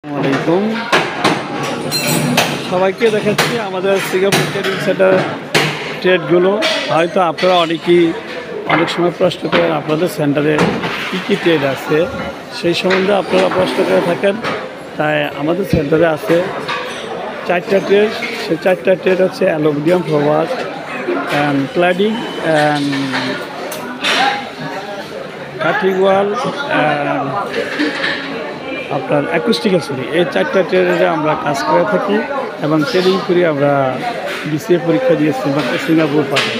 আসসালামাইকুম সবাইকে দেখাচ্ছি আমাদের সিঙ্গাপুর ট্রেডিং সেন্টার ট্রেডগুলো। হয়তো আপনারা অনেক সময় প্রশ্ন করেন আপনাদের সেন্টারে কী কী ট্রেড আছে, সেই সম্বন্ধে আপনারা প্রশ্ন করে থাকেন। তাই আমাদের সেন্টারে আছে 4টা ট্রেড। সেই 4টা ট্রেড হচ্ছে aluminium flower and cladding and cutting wall and আপনার অ্যাকুস্টিক্যাল ছড়ি। এই 4টা ট্রেডে আমরা কাজ করে থাকি এবং ট্রেডিং করি। আমরা বিসিএ পরীক্ষা দিয়ে সিঙ্গাপুর পাঠাই।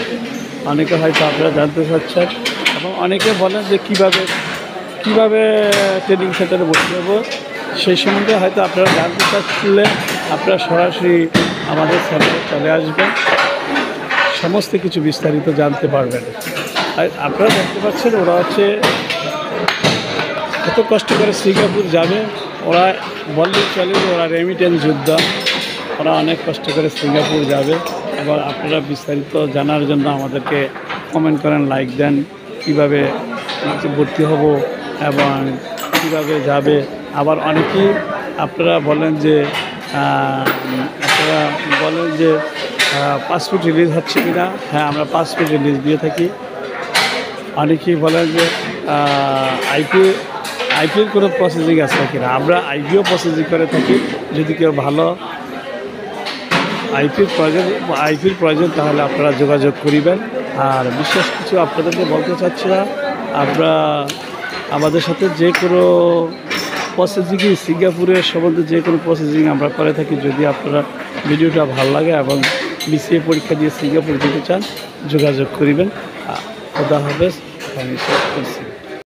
অনেকে হয়তো আপনারা জানতে চাচ্ছেন এবং অনেকে বলেন যে কীভাবে ট্রেনিং সেন্টারে ভর্তি হবো, সেই সম্বন্ধে হয়তো আপনারা জানতে চাচ্ছিলে আপনারা সরাসরি আমাদের সেন্টারে চলে আসবেন, সমস্ত কিছু বিস্তারিত জানতে পারবেন। আর আপনারা দেখতে পাচ্ছেন ওরা হচ্ছে কত কষ্ট করে সিঙ্গাপুর যাবে। ওরা বললেই চলে যে ওরা রেমিটেন্স যোদ্ধা, ওরা অনেক কষ্ট করে সিঙ্গাপুর যাবে। এবং আপনারা বিস্তারিত জানার জন্য আমাদেরকে কমেন্ট করেন, লাইক দেন, কীভাবে ভর্তি হব এবং কীভাবে যাবে। আবার অনেকেই আপনারা বলেন যে পাসপোর্ট রিলিজ হচ্ছে কি না। হ্যাঁ, আমরা পাসপোর্ট রিলিজ দিয়ে থাকি। অনেকেই বলেন যে আইপিএর কোনো প্রসেসিং আছে কিনা। আমরা আইপিও প্রসেসিং করে থাকি। যদি কেউ ভালো আইপির প্রয়োজন তাহলে আপনারা যোগাযোগ করিবেন। আর বিশেষ কিছু আপনাদেরকে বলতে চাচ্ছি না, আমরা আমাদের সাথে যে কোনো প্রসেসিংই সিঙ্গাপুরের সম্বন্ধে যে কোনো প্রসেসিং আমরা করে থাকি। যদি আপনারা ভিডিওটা ভালো লাগে এবং বিসিএ পরীক্ষা দিয়ে সিঙ্গাপুর যেতে চান যোগাযোগ করিবেন। খোদা হাফেজ। আমি শেষ করছি।